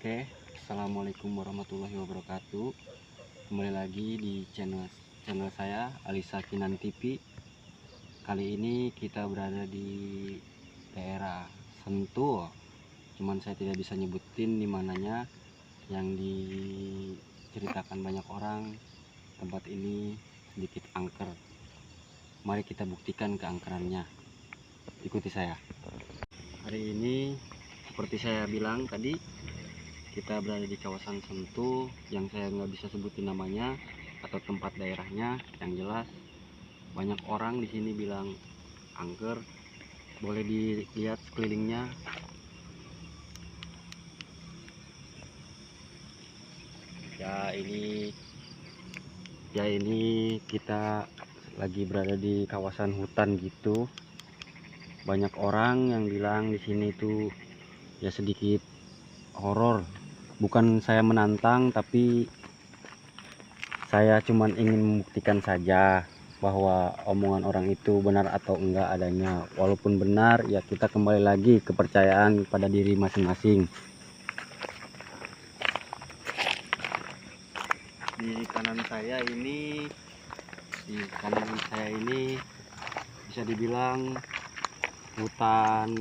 Oke, assalamualaikum warahmatullahi wabarakatuh. Kembali lagi di channel saya Alisa Kinan TV. Kali ini kita berada di daerah Sentul. Cuman saya tidak bisa nyebutin di mananya. Yang diceritakan banyak orang, tempat ini sedikit angker. Mari kita buktikan keangkerannya. Ikuti saya. Hari ini seperti saya bilang tadi, kita berada di kawasan Sentul yang saya nggak bisa sebutin namanya atau tempat daerahnya. Yang jelas banyak orang di sini bilang angker. Boleh dilihat sekelilingnya. Ya ini kita lagi berada di kawasan hutan gitu. Banyak orang yang bilang di sini tuh ya sedikit horor. Bukan saya menantang, tapi saya cuman ingin membuktikan saja bahwa omongan orang itu benar atau enggak adanya. Walaupun benar, ya kita kembali lagi kepercayaan pada diri masing-masing. Di kanan saya ini bisa dibilang hutan.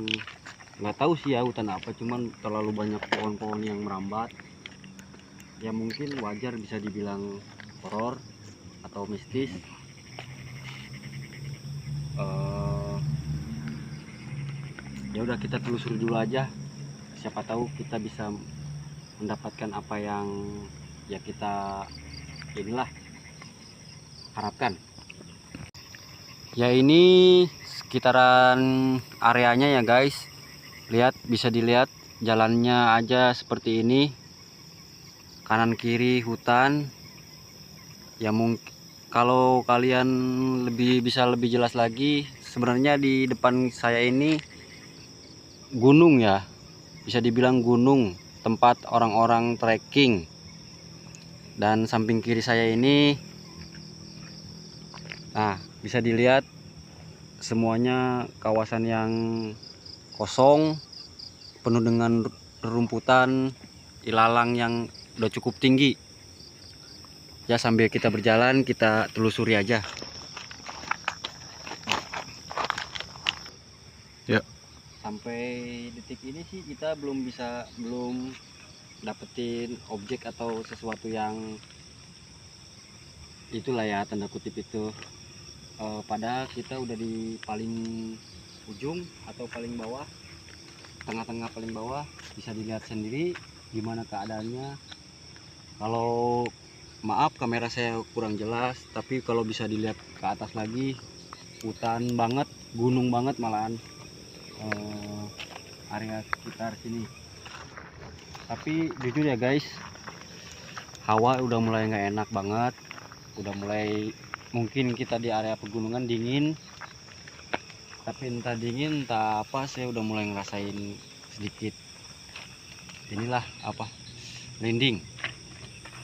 Nggak tahu sih ya hutan apa, cuman terlalu banyak pohon-pohon yang merambat. Ya mungkin wajar bisa dibilang horor atau mistis. Ya udah, kita telusuri dulu aja, siapa tahu kita bisa mendapatkan apa yang ya kita inilah harapkan. Ya ini sekitaran areanya ya guys, lihat, bisa dilihat jalannya aja seperti ini, kanan kiri hutan. Ya mungkin kalau kalian bisa lebih jelas lagi, sebenarnya di depan saya ini gunung ya, bisa dibilang gunung, tempat orang-orang trekking. Dan samping kiri saya ini, nah bisa dilihat semuanya kawasan yang kosong, penuh dengan rerumputan, ilalang yang udah cukup tinggi. Ya sambil kita berjalan, kita telusuri aja. Ya. Sampai detik ini sih kita belum dapetin objek atau sesuatu yang itulah ya, tanda kutip itu. Padahal kita udah di paling ujung atau paling bawah, tengah-tengah paling bawah. Bisa dilihat sendiri gimana keadaannya. Kalau maaf kamera saya kurang jelas, tapi kalau bisa dilihat ke atas lagi, hutan banget, gunung banget malahan area sekitar sini. Tapi jujur ya guys, hawa udah mulai nggak enak banget. Udah mulai, mungkin kita di area pegunungan dingin, tapi entah dingin entah apa, saya udah mulai ngerasain sedikit inilah apa, merinding.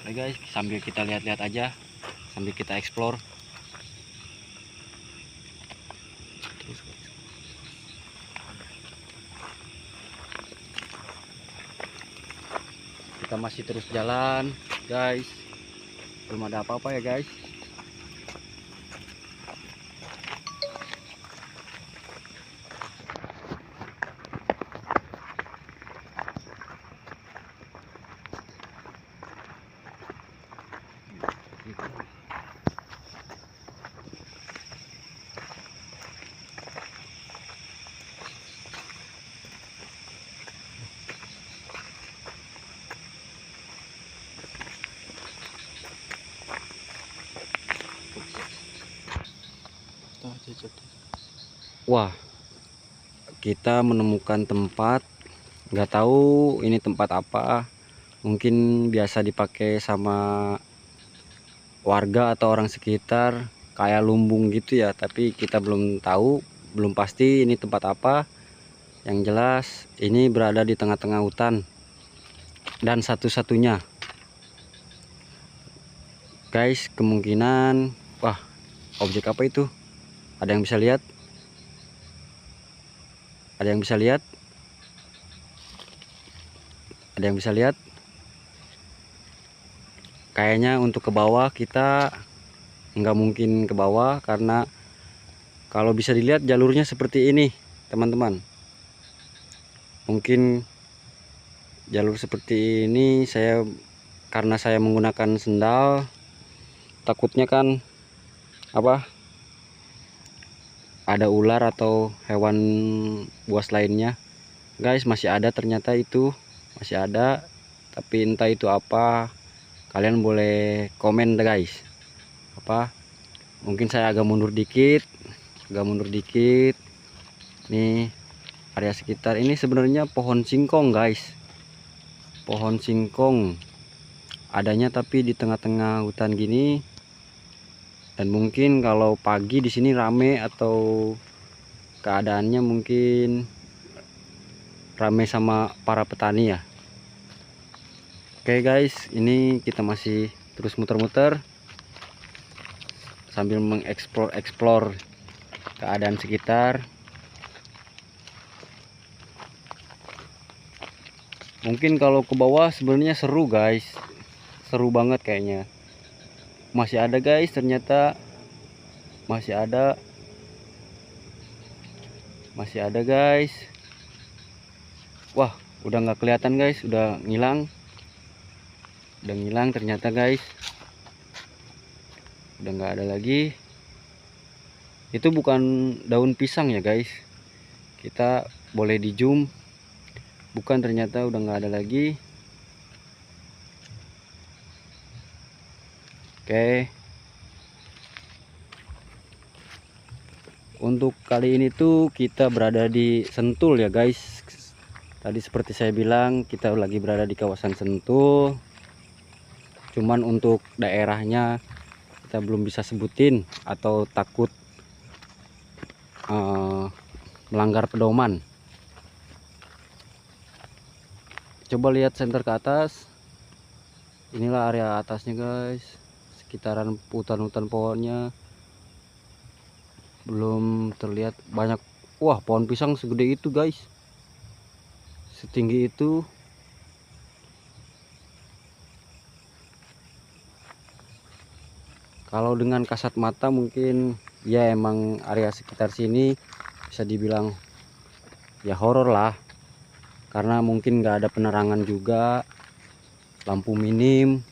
Oke guys, sambil kita lihat-lihat aja, sambil kita explore. Kita masih terus jalan guys, belum ada apa-apa ya guys. Wah, kita menemukan tempat, nggak tahu ini tempat apa. Mungkin biasa dipakai sama warga atau orang sekitar, kayak lumbung gitu ya, tapi kita belum tahu, belum pasti ini tempat apa. Yang jelas ini berada di tengah-tengah hutan dan satu-satunya guys. Kemungkinan, wah, objek apa itu? Ada yang bisa lihat? Ada yang bisa lihat? Ada yang bisa lihat? kayaknya untuk ke bawah kita nggak mungkin ke bawah, karena kalau bisa dilihat jalurnya seperti ini teman-teman. Mungkin jalur seperti ini karena saya menggunakan sendal, takutnya kan ada ular atau hewan buas lainnya. Guys, masih ada, ternyata itu masih ada, tapi entah itu apa. Kalian boleh komen deh guys, mungkin saya agak mundur dikit, nih. Area sekitar ini sebenarnya pohon singkong guys, pohon singkong adanya tapi di tengah-tengah hutan gini. Dan mungkin kalau pagi di sini rame, atau keadaannya mungkin rame sama para petani ya. Oke guys, ini kita masih terus muter-muter sambil mengeksplor keadaan sekitar. Mungkin kalau ke bawah sebenarnya seru guys, seru banget kayaknya. Masih ada guys, ternyata masih ada guys. Wah, udah nggak kelihatan guys, udah ngilang ternyata guys, udah nggak ada lagi. Itu bukan daun pisang ya guys, kita boleh di zoom. Bukan, ternyata udah nggak ada lagi. Oke, untuk kali ini tuh kita berada di Sentul ya guys. Tadi seperti saya bilang, kita lagi berada di kawasan Sentul. Cuman untuk daerahnya kita belum bisa sebutin, atau takut melanggar pedoman. Coba lihat center ke atas, inilah area atasnya guys. Sekitaran hutan-hutan pohonnya belum terlihat banyak. Wah, pohon pisang segede itu guys, setinggi itu. Kalau dengan kasat mata mungkin ya emang area sekitar sini bisa dibilang ya horor lah, karena mungkin nggak ada penerangan juga, lampu minim.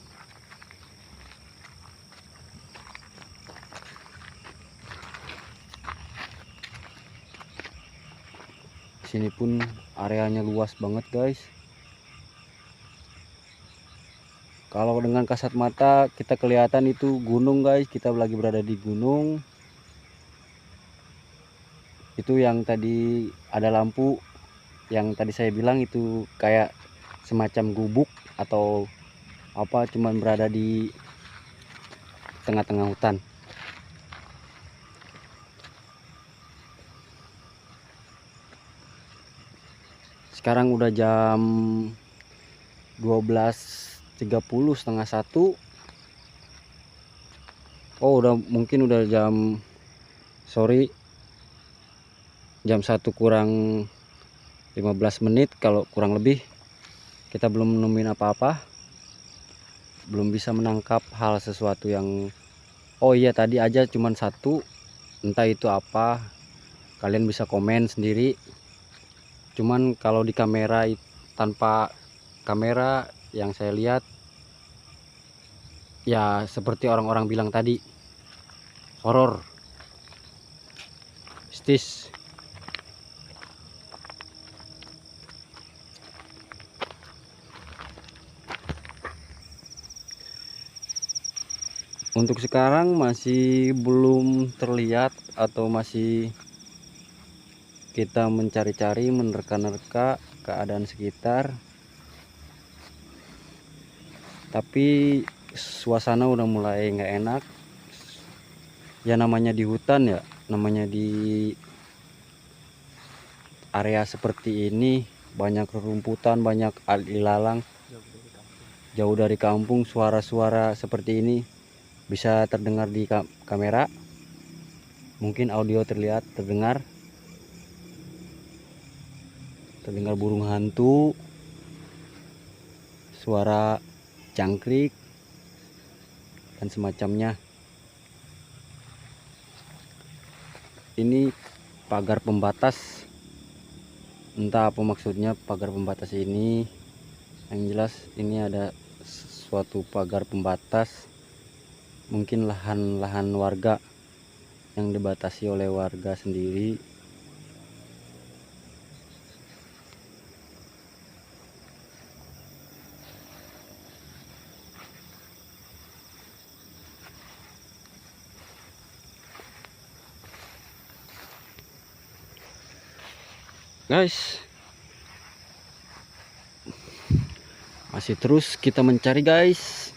Sini pun areanya luas banget guys. Kalau dengan kasat mata kita kelihatan itu gunung guys, kita lagi berada di gunung. Itu yang tadi ada lampu, yang tadi saya bilang itu kayak semacam gubuk atau apa, cuman berada di tengah-tengah hutan. Sekarang udah jam 12.30, setengah 1. Oh, mungkin udah jam, sorry, jam 1 kurang 15 menit kalau kurang lebih. Kita belum nemuin apa-apa, belum bisa menangkap hal sesuatu yang, oh iya, tadi aja cuman satu, entah itu apa. Kalian bisa komen sendiri. Cuman kalau di kamera, tanpa kamera, yang saya lihat ya seperti orang-orang bilang tadi, horor, mistis. Untuk sekarang masih belum terlihat, atau masih kita mencari-cari, menerka-nerka keadaan sekitar. Tapi suasana udah mulai nggak enak. Ya namanya di hutan ya, namanya di area seperti ini, banyak rerumputan, banyak ilalang. Jauh dari kampung, suara-suara seperti ini bisa terdengar di kamera. Mungkin audio terdengar burung hantu, suara jangkrik, dan semacamnya. Ini pagar pembatas, entah apa maksudnya pagar pembatas ini. Yang jelas ini ada suatu pagar pembatas, mungkin lahan-lahan warga yang dibatasi oleh warga sendiri. Guys, masih terus kita mencari guys.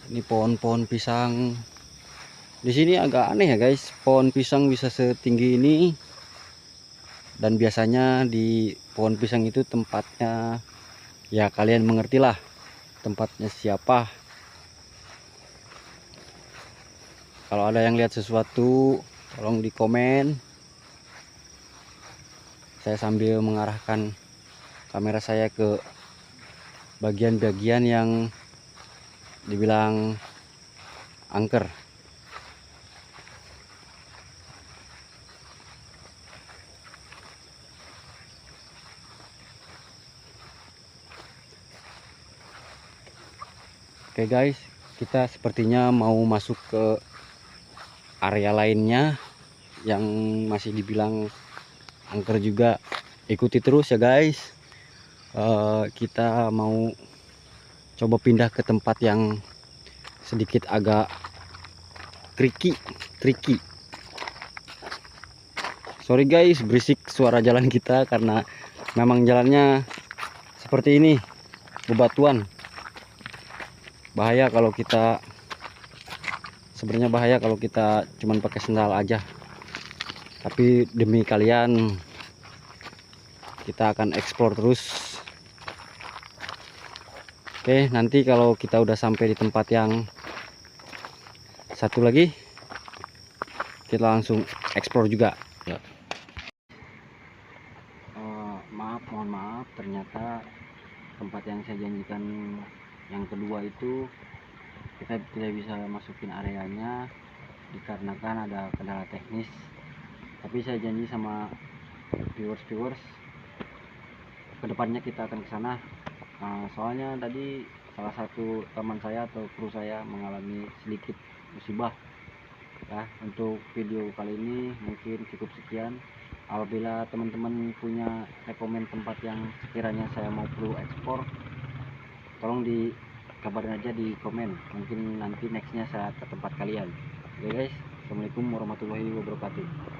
Ini pohon-pohon pisang di sini agak aneh ya guys, pohon pisang bisa setinggi ini. Dan biasanya di pohon pisang itu tempatnya, ya kalian mengertilah tempatnya siapa. Kalau ada yang lihat sesuatu, tolong di komen. Saya sambil mengarahkan kamera saya ke bagian-bagian yang dibilang angker. Oke guys, kita sepertinya mau masuk ke area lainnya yang masih dibilang angker juga. Ikuti terus ya guys. Kita mau coba pindah ke tempat yang sedikit agak tricky. Sorry guys, berisik suara jalan kita karena memang jalannya seperti ini, bebatuan. Bahaya kalau kita, sebenarnya bahaya kalau kita cuman pakai sendal aja. Tapi demi kalian, kita akan explore terus. Oke, nanti kalau kita udah sampai di tempat yang satu lagi, kita langsung explore juga. Ya. Mohon maaf, ternyata tempat yang saya janjikan yang kedua itu kita tidak bisa masukin areanya dikarenakan ada kendala teknis. Tapi saya janji sama viewers kedepannya kita akan ke sana. Soalnya tadi salah satu teman saya atau kru saya mengalami sedikit musibah ya. Untuk video kali ini mungkin cukup sekian. Apabila teman-teman punya rekomen tempat yang sekiranya saya mau perlu ekspor, tolong dikabarin aja di komen, mungkin nanti nextnya saya ke tempat kalian. Oke guys, assalamualaikum warahmatullahi wabarakatuh.